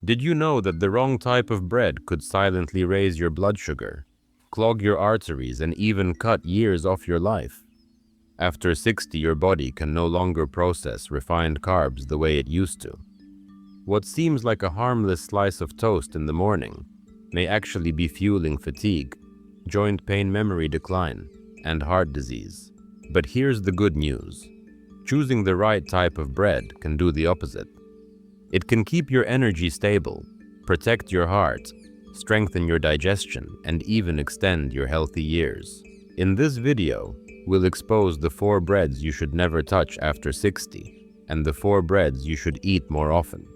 Did you know that the wrong type of bread could silently raise your blood sugar, clog your arteries, and even cut years off your life? After 60, your body can no longer process refined carbs the way it used to. What seems like a harmless slice of toast in the morning may actually be fueling fatigue, joint pain, memory decline, and heart disease. But here's the good news. Choosing the right type of bread can do the opposite. It can keep your energy stable, protect your heart, strengthen your digestion, and even extend your healthy years. In this video, we'll expose the 4 breads you should never touch after 60, and the 4 breads you should eat more often.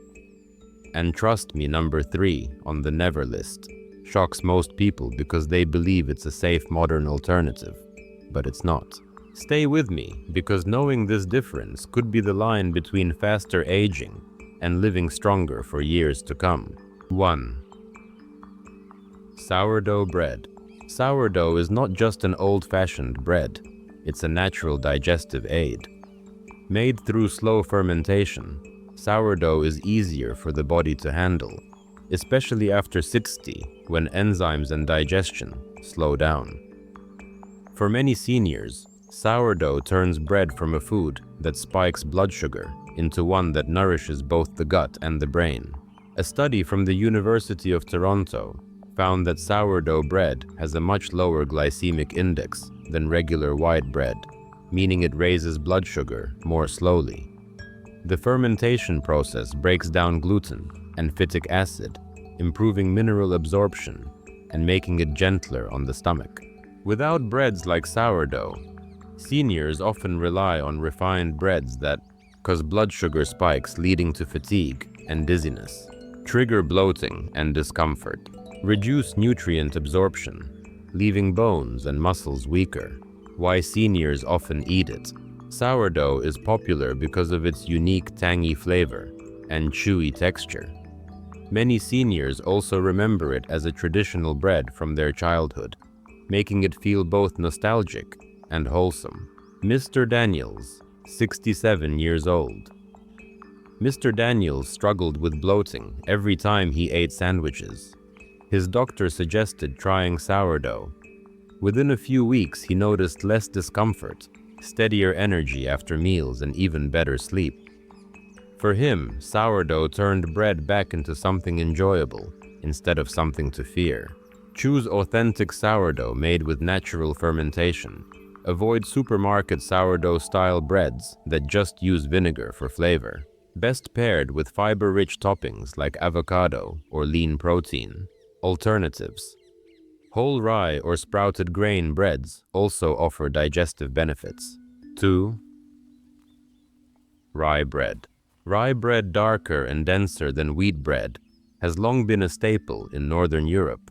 And trust me, number 3 on the never list shocks most people because they believe it's a safe modern alternative, but it's not. Stay with me, because knowing this difference could be the line between faster aging and living stronger for years to come. 1. Sourdough bread. Sourdough is not just an old-fashioned bread, it's a natural digestive aid. Made through slow fermentation, sourdough is easier for the body to handle, especially after 60, when enzymes and digestion slow down. For many seniors, sourdough turns bread from a food that spikes blood sugar into one that nourishes both the gut and the brain. A study from the University of Toronto found that sourdough bread has a much lower glycemic index than regular white bread, meaning it raises blood sugar more slowly. The fermentation process breaks down gluten and phytic acid, improving mineral absorption and making it gentler on the stomach. Without breads like sourdough, seniors often rely on refined breads that cause blood sugar spikes, leading to fatigue and dizziness, trigger bloating and discomfort, reduce nutrient absorption, leaving bones and muscles weaker. Why seniors often eat it. Sourdough is popular because of its unique tangy flavor and chewy texture. Many seniors also remember it as a traditional bread from their childhood, making it feel both nostalgic and wholesome. Mr. Daniels, 67 years old. Mr. Daniels struggled with bloating every time he ate sandwiches. His doctor suggested trying sourdough. Within a few weeks, he noticed less discomfort, steadier energy after meals, and even better sleep. For him, sourdough turned bread back into something enjoyable instead of something to fear. Choose authentic sourdough made with natural fermentation. Avoid supermarket sourdough-style breads that just use vinegar for flavor. Best paired with fiber-rich toppings like avocado or lean protein. Alternatives. Whole rye or sprouted grain breads also offer digestive benefits. 2. Rye bread. Rye bread, darker and denser than wheat bread, has long been a staple in Northern Europe.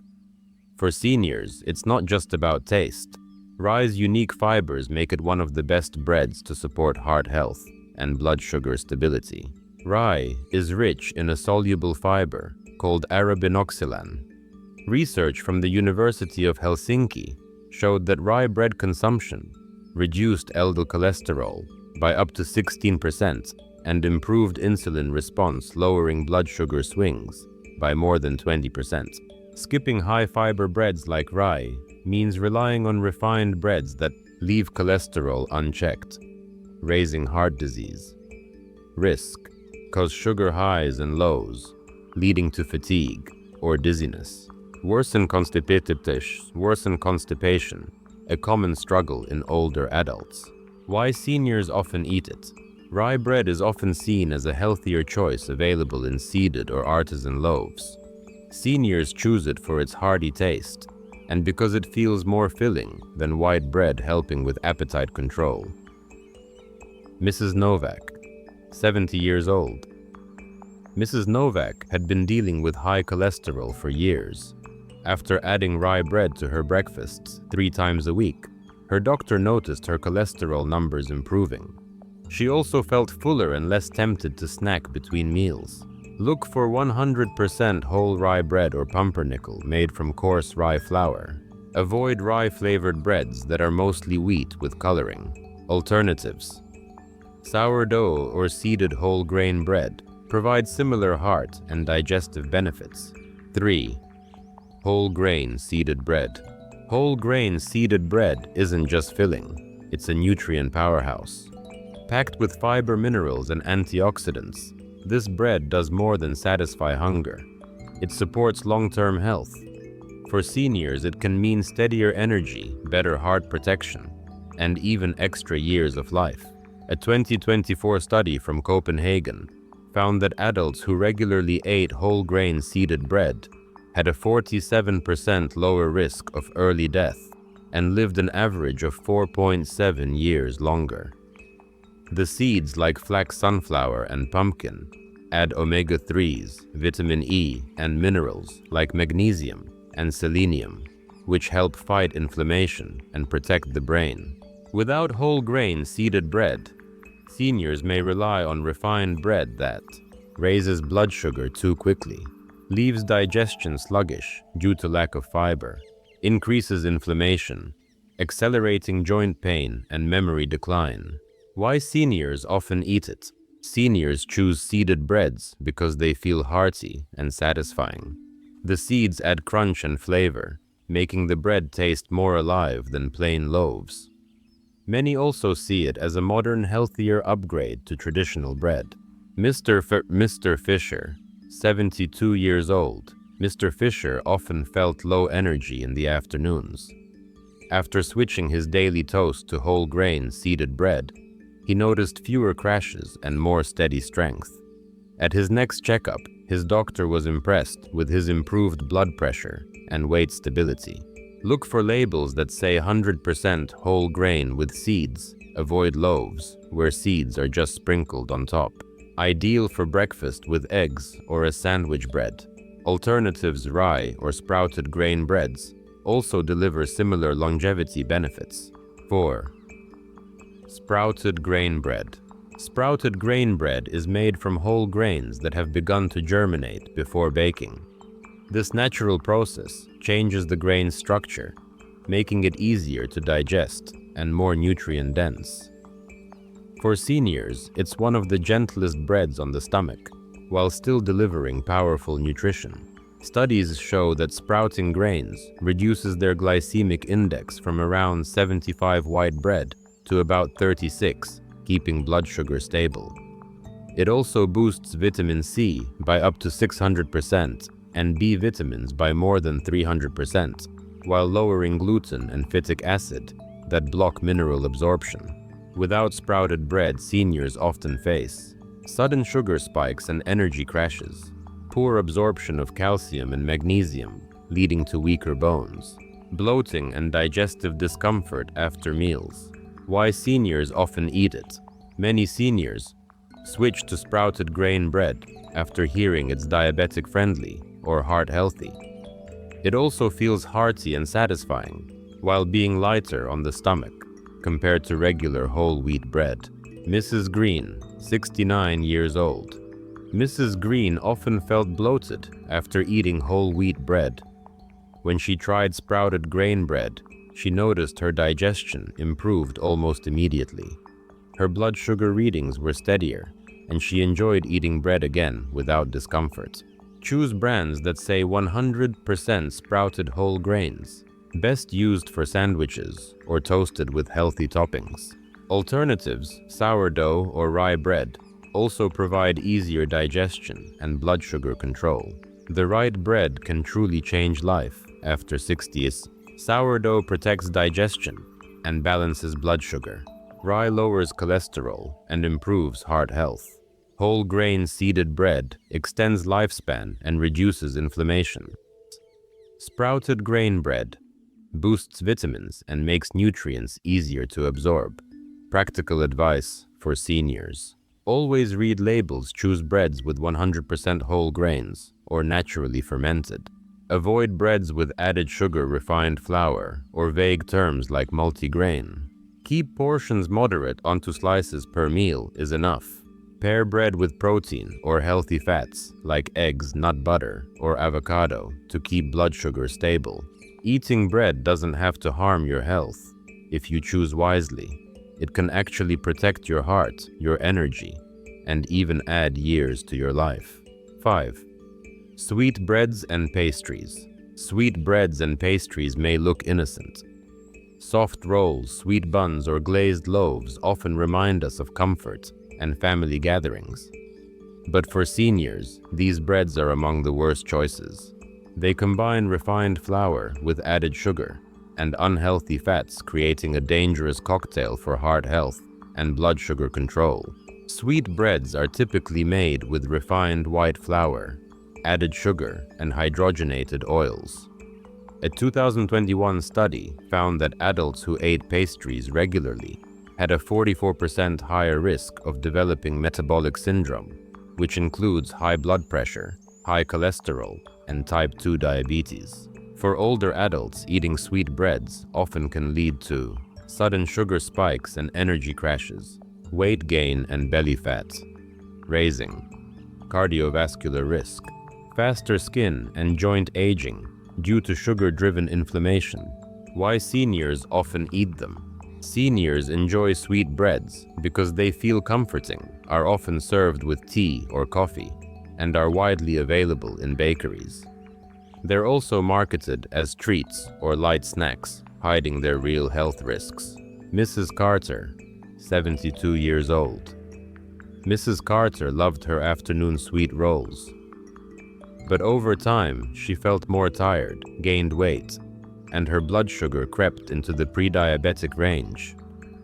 For seniors, it's not just about taste. Rye's unique fibers make it one of the best breads to support heart health and blood sugar stability. Rye is rich in a soluble fiber called arabinoxylan. Research from the University of Helsinki showed that rye bread consumption reduced LDL cholesterol by up to 16% and improved insulin response, lowering blood sugar swings by more than 20%. Skipping high-fiber breads like rye means relying on refined breads that leave cholesterol unchecked, raising heart disease. Risk: cause sugar highs and lows, leading to fatigue or dizziness. Worsen constipation, a common struggle in older adults. Why seniors often eat it. Rye bread is often seen as a healthier choice available in seeded or artisan loaves. Seniors choose it for its hearty taste, and because it feels more filling than white bread, helping with appetite control. Mrs. Novak, 70 years old. Mrs. Novak had been dealing with high cholesterol for years. After adding rye bread to her breakfasts 3 times a week, her doctor noticed her cholesterol numbers improving. She also felt fuller and less tempted to snack between meals. Look for 100% whole rye bread or pumpernickel made from coarse rye flour. Avoid rye-flavored breads that are mostly wheat with coloring. Alternatives: sourdough or seeded whole grain bread, provide similar heart and digestive benefits. 3. Whole grain seeded bread. Whole grain seeded bread isn't just filling, it's a nutrient powerhouse. Packed with fiber, minerals, and antioxidants, this bread does more than satisfy hunger. It supports long-term health. For seniors, it can mean steadier energy, better heart protection, and even extra years of life. A 2024 study from Copenhagen found that adults who regularly ate whole grain seeded bread had a 47% lower risk of early death and lived an average of 4.7 years longer. The seeds, like flax, sunflower, and pumpkin, add omega-3s, vitamin E, and minerals like magnesium and selenium, which help fight inflammation and protect the brain. Without whole grain seeded bread, seniors may rely on refined bread that raises blood sugar too quickly, leaves digestion sluggish due to lack of fiber, increases inflammation, accelerating joint pain and memory decline. Why seniors often eat it? Seniors choose seeded breads because they feel hearty and satisfying. The seeds add crunch and flavor, making the bread taste more alive than plain loaves. Many also see it as a modern, healthier upgrade to traditional bread. Mr. Fisher, 72 years old. Mr. Fisher often felt low energy in the afternoons. After switching his daily toast to whole grain seeded bread, he noticed fewer crashes and more steady strength. At his next checkup, his doctor was impressed with his improved blood pressure and weight stability. Look for labels that say 100% whole grain with seeds. Avoid loaves, where seeds are just sprinkled on top. Ideal for breakfast with eggs or as sandwich bread. Alternatives: rye or sprouted grain breads also deliver similar longevity benefits. 4. Sprouted grain bread. Sprouted grain bread is made from whole grains that have begun to germinate before baking. This natural process changes the grain's structure, making it easier to digest and more nutrient-dense. For seniors, it's one of the gentlest breads on the stomach, while still delivering powerful nutrition. Studies show that sprouting grains reduces their glycemic index from around 75 white bread to about 36, keeping blood sugar stable. It also boosts vitamin C by up to 600% and B vitamins by more than 300%, while lowering gluten and phytic acid that block mineral absorption. Without sprouted bread, seniors often face sudden sugar spikes and energy crashes, poor absorption of calcium and magnesium, leading to weaker bones, bloating and digestive discomfort after meals. Why seniors often eat it? Many seniors switch to sprouted grain bread after hearing it's diabetic friendly or heart healthy. It also feels hearty and satisfying, while being lighter on the stomach compared to regular whole wheat bread. Mrs. Green, 69 years old. Mrs. Green often felt bloated after eating whole wheat bread. When she tried sprouted grain bread, she noticed her digestion improved almost immediately. Her blood sugar readings were steadier, and she enjoyed eating bread again without discomfort. Choose brands that say 100% sprouted whole grains, best used for sandwiches or toasted with healthy toppings. Alternatives: sourdough or rye bread, also provide easier digestion and blood sugar control. The right bread can truly change life after 60s. Sourdough protects digestion and balances blood sugar. Rye lowers cholesterol and improves heart health. Whole grain seeded bread extends lifespan and reduces inflammation. Sprouted grain bread boosts vitamins and makes nutrients easier to absorb. Practical advice for seniors: always read labels. Choose breads with 100% whole grains or naturally fermented. Avoid breads with added sugar, refined flour, or vague terms like multigrain. Keep portions moderate. Onto slices per meal is enough. Pair bread with protein or healthy fats like eggs, nut butter, or avocado to keep blood sugar stable. Eating bread doesn't have to harm your health. If you choose wisely, it can actually protect your heart, your energy, and even add years to your life. 5. Sweet breads and pastries. Sweet breads and pastries may look innocent. Soft rolls, sweet buns, or glazed loaves often remind us of comfort and family gatherings. But for seniors, these breads are among the worst choices. They combine refined flour with added sugar and unhealthy fats, creating a dangerous cocktail for heart health and blood sugar control. Sweet breads are typically made with refined white flour, added sugar, and hydrogenated oils. A 2021 study found that adults who ate pastries regularly had a 44% higher risk of developing metabolic syndrome, which includes high blood pressure, high cholesterol, and type 2 diabetes. For older adults, eating sweet breads often can lead to sudden sugar spikes and energy crashes, weight gain and belly fat, raising cardiovascular risk, faster skin and joint aging due to sugar-driven inflammation. Why seniors often eat them. Seniors enjoy sweet breads because they feel comforting, are often served with tea or coffee, and are widely available in bakeries. They're also marketed as treats or light snacks, hiding their real health risks. Mrs. Carter, 72 years old. Mrs. Carter loved her afternoon sweet rolls. But over time, she felt more tired, gained weight, and her blood sugar crept into the pre-diabetic range.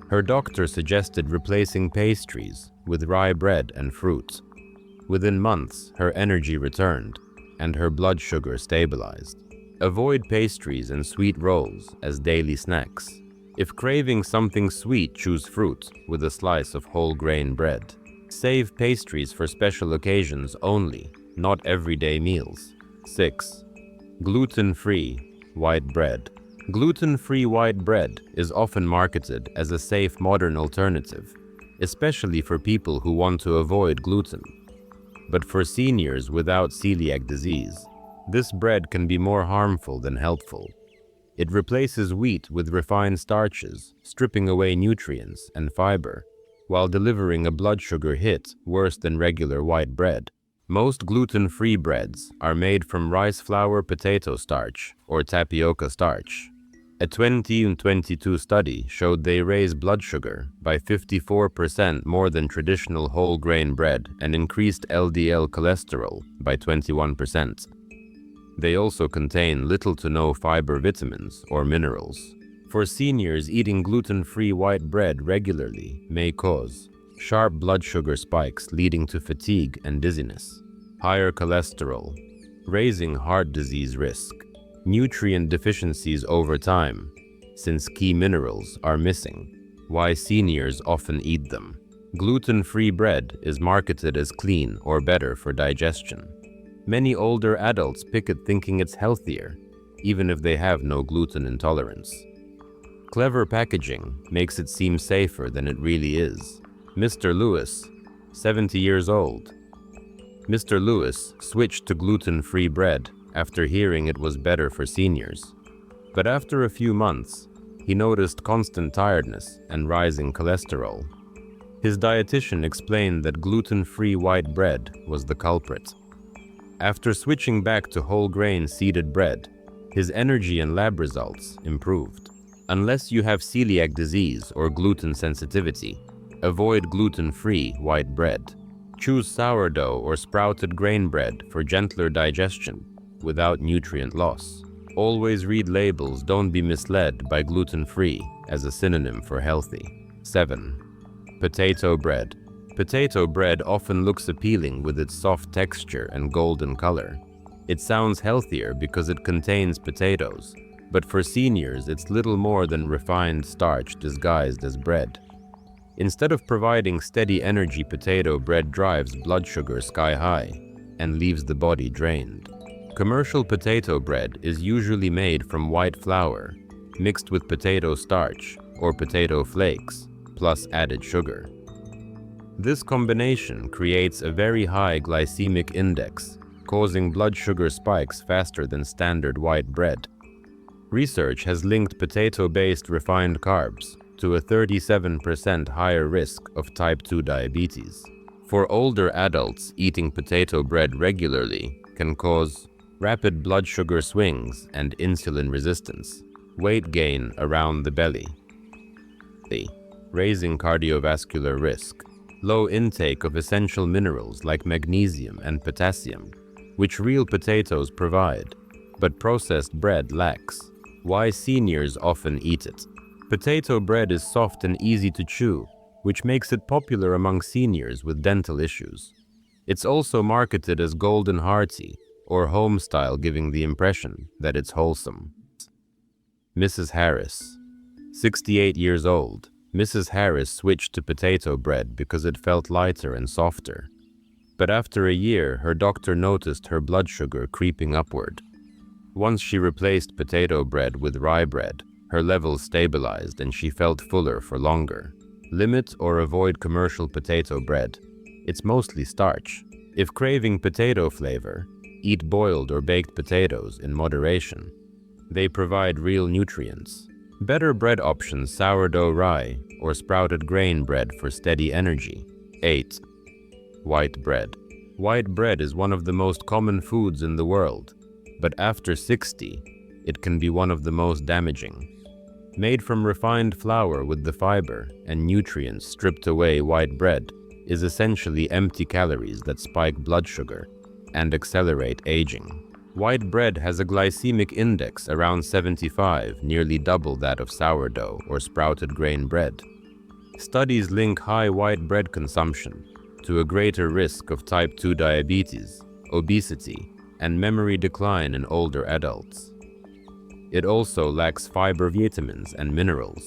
Her doctor suggested replacing pastries with rye bread and fruit. Within months, her energy returned, and her blood sugar stabilized. Avoid pastries and sweet rolls as daily snacks. If craving something sweet, choose fruit with a slice of whole grain bread. Save pastries for special occasions only, not everyday meals. 6. Gluten-free white bread. Gluten-free white bread is often marketed as a safe modern alternative, especially for people who want to avoid gluten. But for seniors without celiac disease, this bread can be more harmful than helpful. It replaces wheat with refined starches, stripping away nutrients and fiber, while delivering a blood sugar hit worse than regular white bread. Most gluten-free breads are made from rice flour potato starch or tapioca starch. A 2022 study showed they raise blood sugar by 54% more than traditional whole grain bread and increased LDL cholesterol by 21%. They also contain little to no fiber, vitamins, or minerals. For seniors, eating gluten-free white bread regularly may cause sharp blood sugar spikes leading to fatigue and dizziness, higher cholesterol, raising heart disease risk, nutrient deficiencies over time, since key minerals are missing. Why seniors often eat them. Gluten-free bread is marketed as clean or better for digestion. Many older adults pick it thinking it's healthier, even if they have no gluten intolerance. Clever packaging makes it seem safer than it really is. Mr. Lewis, 70 years old. Mr. Lewis switched to gluten-free bread after hearing it was better for seniors. But after a few months, he noticed constant tiredness and rising cholesterol. His dietitian explained that gluten-free white bread was the culprit. After switching back to whole grain seeded bread, his energy and lab results improved. Unless you have celiac disease or gluten sensitivity, avoid gluten-free white bread. Choose sourdough or sprouted grain bread for gentler digestion without nutrient loss. Always read labels. Don't be misled by gluten-free as a synonym for healthy. 7. Potato bread. Potato bread often looks appealing with its soft texture and golden color. It sounds healthier because it contains potatoes, but for seniors it's little more than refined starch disguised as bread. Instead of providing steady energy, potato bread drives blood sugar sky high and leaves the body drained. Commercial potato bread is usually made from white flour, mixed with potato starch or potato flakes, plus added sugar. This combination creates a very high glycemic index, causing blood sugar spikes faster than standard white bread. Research has linked potato-based refined carbs to a 37% higher risk of type 2 diabetes. For older adults, eating potato bread regularly can cause rapid blood sugar swings and insulin resistance, weight gain around the belly, raising cardiovascular risk, low intake of essential minerals like magnesium and potassium, which real potatoes provide, but processed bread lacks. Why seniors often eat it. Potato bread is soft and easy to chew, which makes it popular among seniors with dental issues. It's also marketed as golden hearty or home style, giving the impression that it's wholesome. Mrs. Harris, 68 years old. Mrs. Harris switched to potato bread because it felt lighter and softer. But after a year, her doctor noticed her blood sugar creeping upward. Once she replaced potato bread with rye bread, her levels stabilized and she felt fuller for longer. Limit or avoid commercial potato bread. It's mostly starch. If craving potato flavor, eat boiled or baked potatoes in moderation. They provide real nutrients. Better bread options: sourdough rye or sprouted grain bread for steady energy. 8. White bread. White bread is one of the most common foods in the world, but after 60, it can be one of the most damaging. Made from refined flour with the fiber and nutrients stripped away, white bread is essentially empty calories that spike blood sugar and accelerate aging. White bread has a glycemic index around 75, nearly double that of sourdough or sprouted grain bread. Studies link high white bread consumption to a greater risk of type 2 diabetes, obesity, and memory decline in older adults. It also lacks fiber, vitamins, and minerals.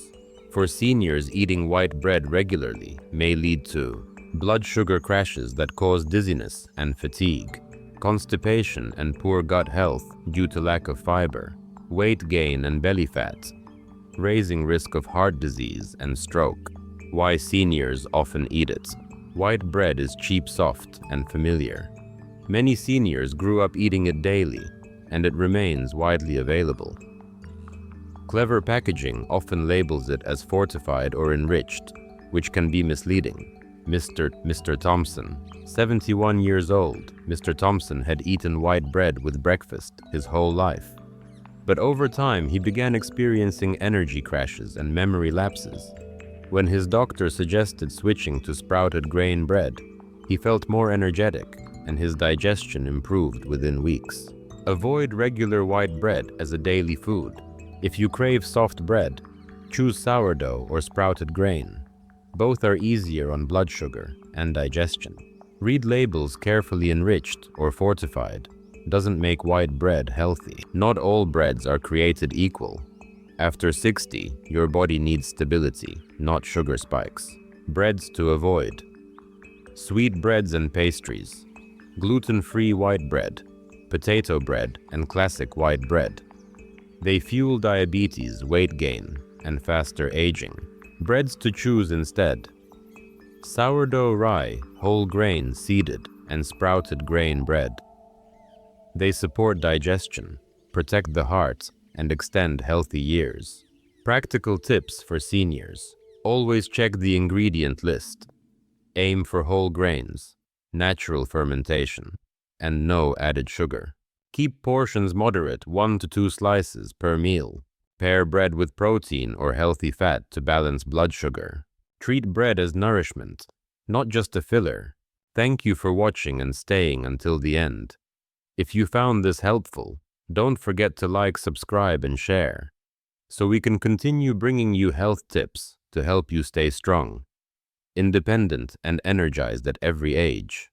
For seniors, eating white bread regularly may lead to blood sugar crashes that cause dizziness and fatigue, constipation and poor gut health due to lack of fiber, weight gain and belly fat, raising risk of heart disease and stroke. Why seniors often eat it. White bread is cheap, soft, and familiar. Many seniors grew up eating it daily, and it remains widely available. Clever packaging often labels it as fortified or enriched, which can be misleading. Mr. Thompson, 71 years old. Mr. Thompson had eaten white bread with breakfast his whole life. But over time, he began experiencing energy crashes and memory lapses. When his doctor suggested switching to sprouted grain bread, he felt more energetic and his digestion improved within weeks. Avoid regular white bread as a daily food. If you crave soft bread, choose sourdough or sprouted grain. Both are easier on blood sugar and digestion. Read labels. Carefully enriched or fortified doesn't make white bread healthy. Not all breads are created equal. After 60, your body needs stability, not sugar spikes. Breads to avoid. Sweet breads and pastries. Gluten-free white bread, potato bread, and classic white bread. They fuel diabetes, weight gain, and faster aging. Breads to choose instead. Sourdough rye, whole grain, seeded, and sprouted grain bread. They support digestion, protect the heart, and extend healthy years. Practical tips for seniors. Always check the ingredient list. Aim for whole grains, natural fermentation, and no added sugar. Keep portions moderate, 1 to 2 slices per meal. Pair bread with protein or healthy fat to balance blood sugar. Treat bread as nourishment, not just a filler. Thank you for watching and staying until the end. If you found this helpful, don't forget to like, subscribe, and share, so we can continue bringing you health tips to help you stay strong, independent, and energized at every age.